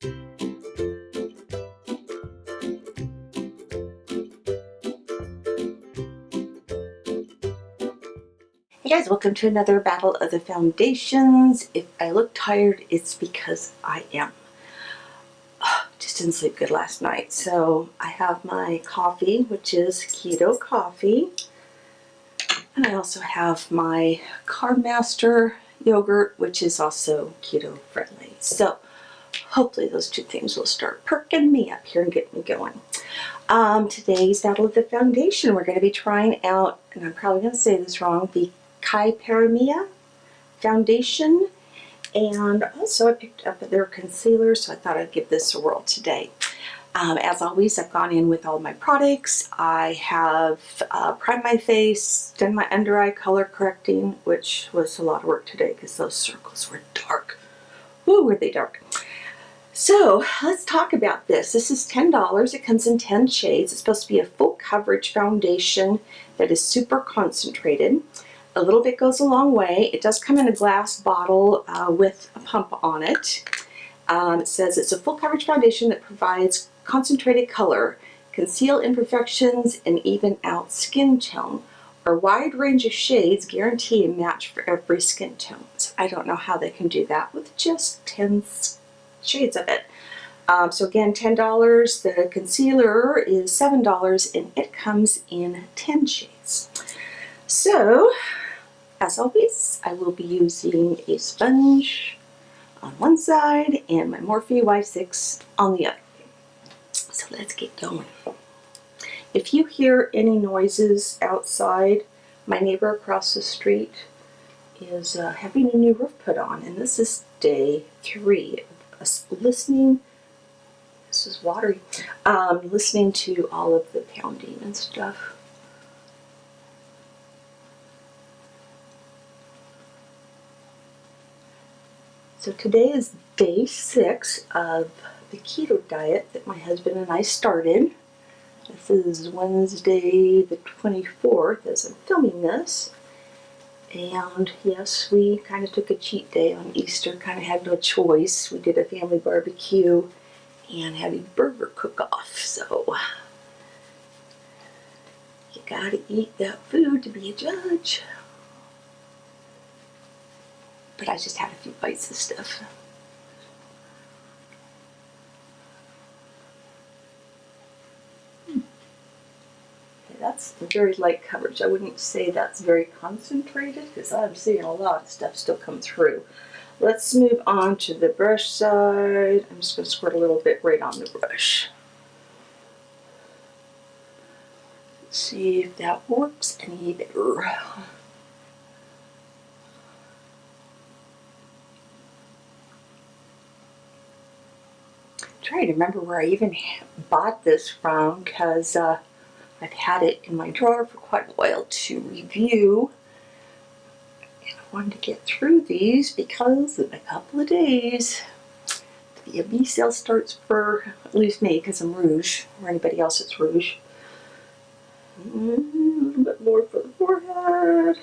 Hey guys, welcome to another Battle of the Foundations. If I look tired, it's because I am. Just didn't sleep good last night. So I have my coffee, which is keto coffee. And I also have my Carb Master yogurt, which is also keto friendly. So hopefully those two things will start perking me up here and get me going. Today's Battle of the Foundation, we're going to be trying out, and I'm probably going to say this wrong, the Cai Para Mi Foundation, and also I picked up their concealer, so I thought I'd give this a whirl today. As always, I've gone in with all my products. I have primed my face, done my under eye color correcting, which was a lot of work today because those circles were dark. Woo, were they dark. So let's talk about this. This is $10. It comes in 10 shades. It's supposed to be a full coverage foundation that is super concentrated. A little bit goes a long way. It does come in a glass bottle with a pump on it. It says it's a full coverage foundation that provides concentrated color, conceal imperfections, and even out skin tone. A wide range of shades guarantee a match for every skin tone. So I don't know how they can do that with just 10 shades of it. So again, $10. The concealer is $7, and it comes in 10 shades. So, as always, I will be using a sponge on one side and my Morphe Y6 on the other. So let's get going. If you hear any noises outside, my neighbor across the street is having a new roof put on, and this is day 3 of us listening. This is watery. Listening to all of the pounding and stuff. So today is day 6 of the keto diet that my husband and I started. This is Wednesday the 24th as I'm filming this. And yes, we kind of took a cheat day on Easter, kind of had no choice. We did a family barbecue and had a burger cook-off. So you gotta eat that food to be a judge. But I just had a few bites of stuff. Okay, that's very light coverage. I wouldn't say that's very concentrated because I'm seeing a lot of stuff still come through. Let's move on to the brush side. I'm just going to squirt a little bit right on the brush. Let's see if that works any better. Trying to remember where I even bought this from because I've had it in my drawer for quite a while to review. And I wanted to get through these because in a couple of days the B sale starts for at least me because I'm rouge, or anybody else that's rouge. A little bit more for the forehead.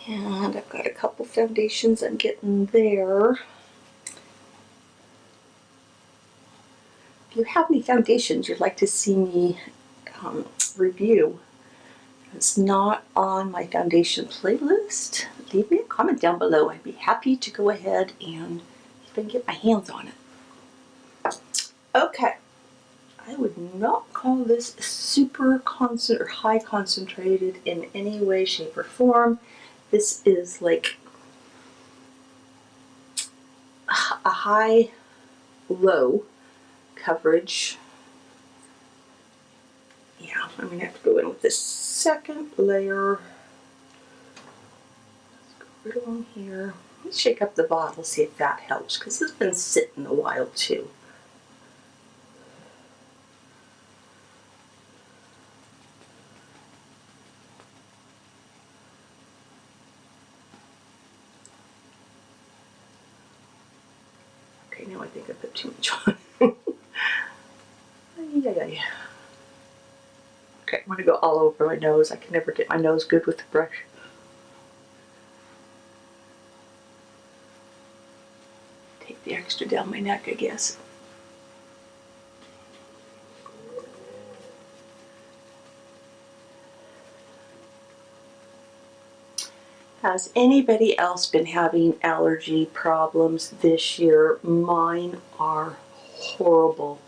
And I've got a couple foundations I'm getting there. If you have any foundations you'd like to see me review, it's not on my foundation playlist, leave me a comment down below. I'd be happy to go ahead and see if I can get my hands on it. Okay, I would not call this super or high concentrated in any way, shape, or form. This is like a high-low coverage. Yeah, I'm going to have to go in with this second layer. Let's go right along here. Let's shake up the bottle, see if that helps, because it's been sitting a while too. Okay, now I think I put too much on. Okay, I'm going to go all over my nose. I can never get my nose good with the brush. Take Take the extra down my neck, I guess. Has anybody else been having allergy problems this year? Mine are horrible.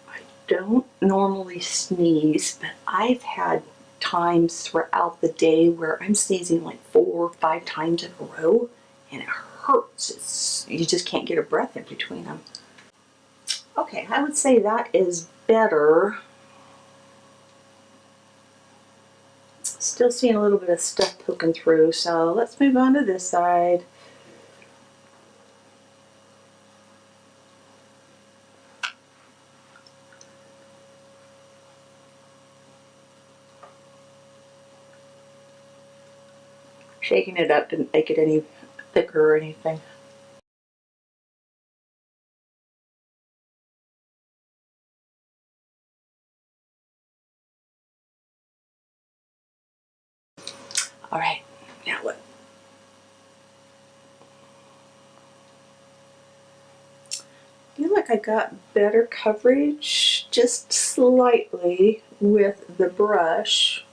I don't normally sneeze, but I've had times throughout the day where I'm sneezing like 4 or 5 times in a row, and it hurts. You just can't get a breath in between them. Okay, I would say that is better. Still seeing a little bit of stuff poking through, so let's move on to this side. Shaking it up didn't make it any thicker or anything. All right, now what? I feel like I got better coverage, just slightly, with the brush.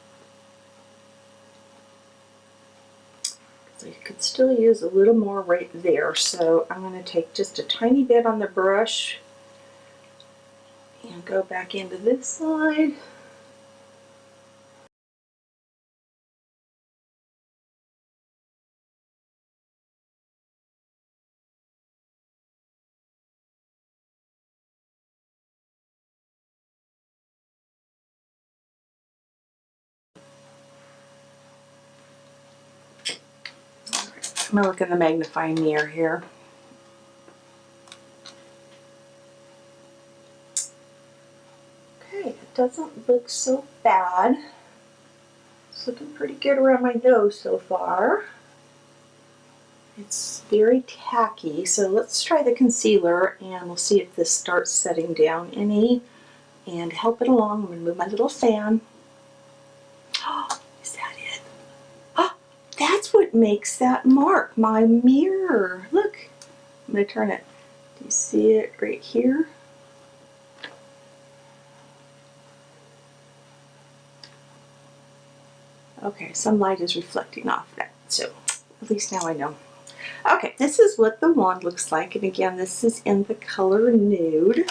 So you could still use a little more right there. So I'm going to take just a tiny bit on the brush and go back into this side. I'm going to look in the magnifying mirror here. Okay, it doesn't look so bad. It's looking pretty good around my nose so far. It's very tacky, so let's try the concealer and we'll see if this starts setting down any. And help it along, I'm going to move my little fan. Oh, is that it? Oh, that's what makes that mark, my mirror. Look, I'm going to turn it. Do you see it right here? Okay, some light is reflecting off that, so at least now I know. Okay, this is what the wand looks like, and again, this is in the color Nude.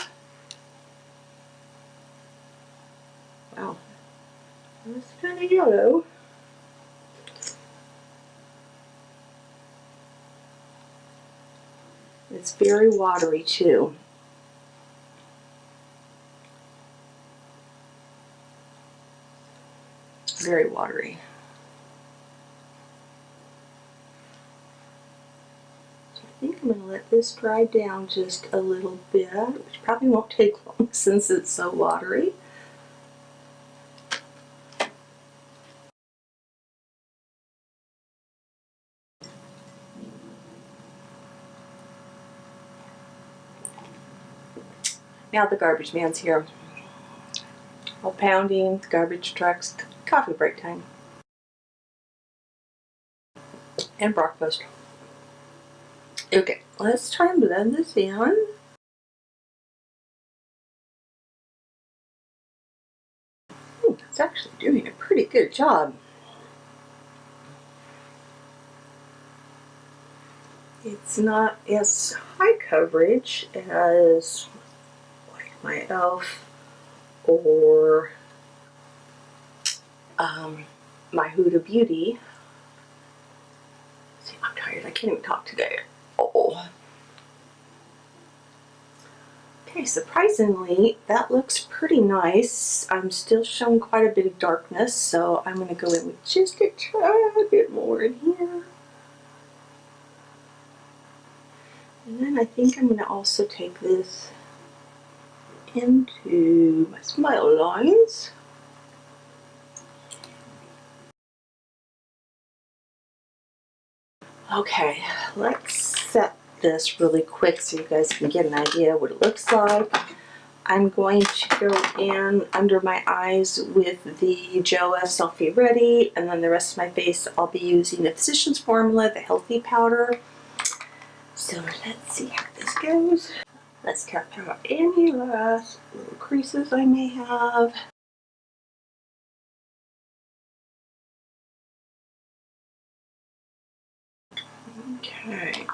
Wow, that's kind of yellow. It's very watery too. Very watery. So I think I'm going to let this dry down just a little bit, which probably won't take long since it's so watery. Now the garbage man's here. All pounding, the garbage trucks, coffee break time. And breakfast. Okay, let's try and blend this in. It's actually doing a pretty good job. It's not as high coverage as like my e.l.f. or my Huda Beauty. See, I'm tired. I can't even talk today. Oh. Okay, surprisingly, that looks pretty nice. I'm still showing quite a bit of darkness, so I'm going to go in with just a tad bit more in here. And then I think I'm going to also take this into my smile lines. Okay, let's set this really quick so you guys can get an idea what it looks like. I'm going to go in under my eyes with the Joa Selfie Ready, and then the rest of my face I'll be using the Physicians Formula, the Healthy Powder. So let's see how this goes. Let's cut out any last little creases I may have. Okay.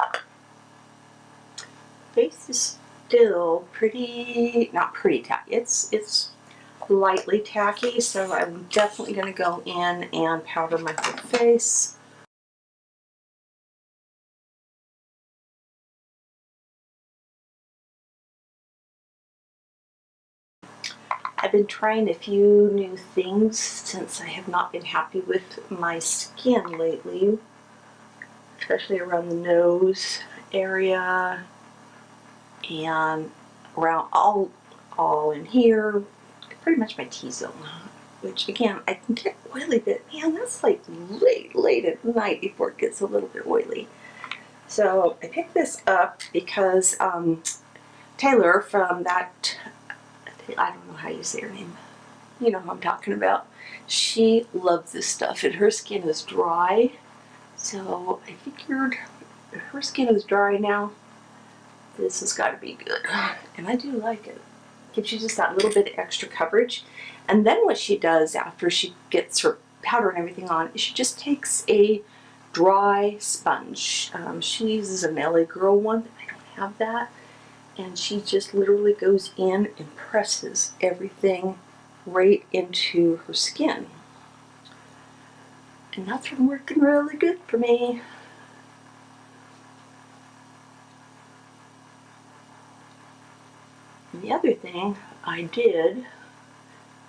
Face is still pretty, not pretty tacky. It's lightly tacky, so I'm definitely going to go in and powder my whole face. I've been trying a few new things since I have not been happy with my skin lately, especially around the nose area and around all in here, pretty much my T-zone, which again, I can get oily, but man, that's like late at night before it gets a little bit oily. So I picked this up because Taylor from that, I don't know how you say her name, you know who I'm talking about, she loves this stuff and her skin is dry. So I figured if her skin is dry now, this has got to be good. And I do like it. Gives you just that little bit of extra coverage. And then what she does after she gets her powder and everything on is she just takes a dry sponge. She uses a LA Girl one, but I don't have that. And she just literally goes in and presses everything right into her skin. And that's been working really good for me. And the other thing I did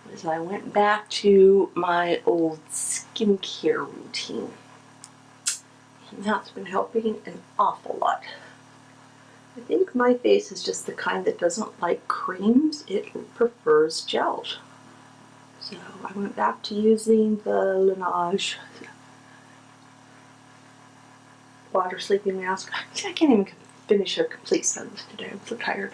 was I went back to my old skincare routine. And that's been helping an awful lot. I think my face is just the kind that doesn't like creams, it prefers gels. So I went back to using the Laneige water sleeping mask. I can't even finish a complete sentence today, I'm so tired.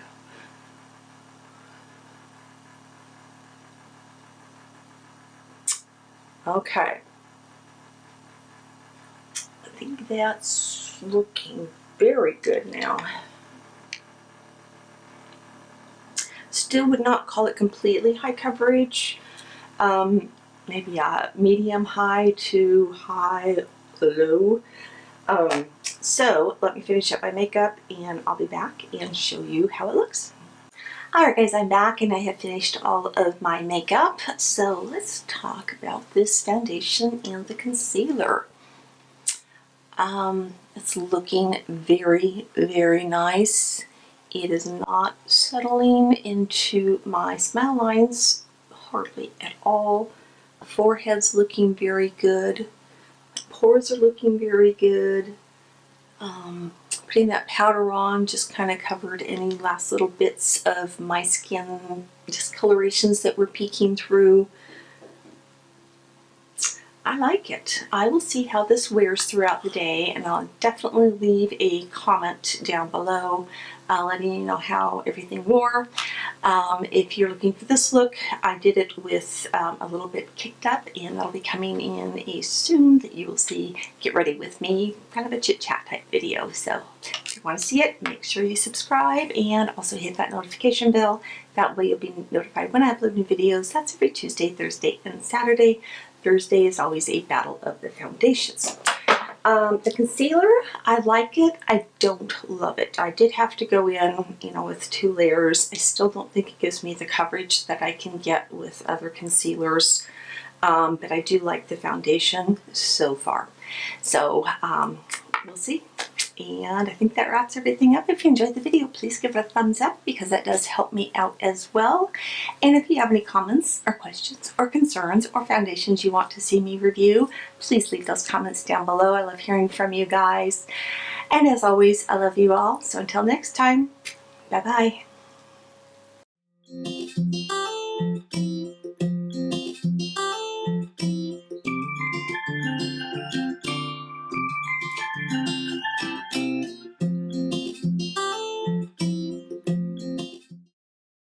Okay. I think that's looking very good now. Still would not call it completely high coverage. Maybe a medium high to high low. So let me finish up my makeup and I'll be back and show you how it looks. Alright guys, I'm back and I have finished all of my makeup. So let's talk about this foundation and the concealer. It's looking very, very nice. It is not settling into my smile lines hardly at all. The forehead's looking very good. The pores are looking very good. Putting that powder on just kind of covered any last little bits of my skin discolorations that were peeking through. I like it. I will see how this wears throughout the day, and I'll definitely leave a comment down below letting you know how everything wore. If you're looking for this look, I did it with a little bit kicked up, and that'll be coming in soon that you will see Get Ready With Me, kind of a chit chat type video. So if you want to see it, make sure you subscribe and also hit that notification bell. That way you'll be notified when I upload new videos. That's every Tuesday, Thursday, and Saturday. Thursday is always a battle of the foundations. The concealer, I like it. I don't love it. I did have to go in, with 2 layers. I still don't think it gives me the coverage that I can get with other concealers. But I do like the foundation so far. So we'll see. And I think that wraps everything up. If you enjoyed the video, please give it a thumbs up because that does help me out as well. And if you have any comments or questions or concerns or foundations you want to see me review, please leave those comments down below. I love hearing from you guys. And as always, I love you all. So until next time, bye-bye.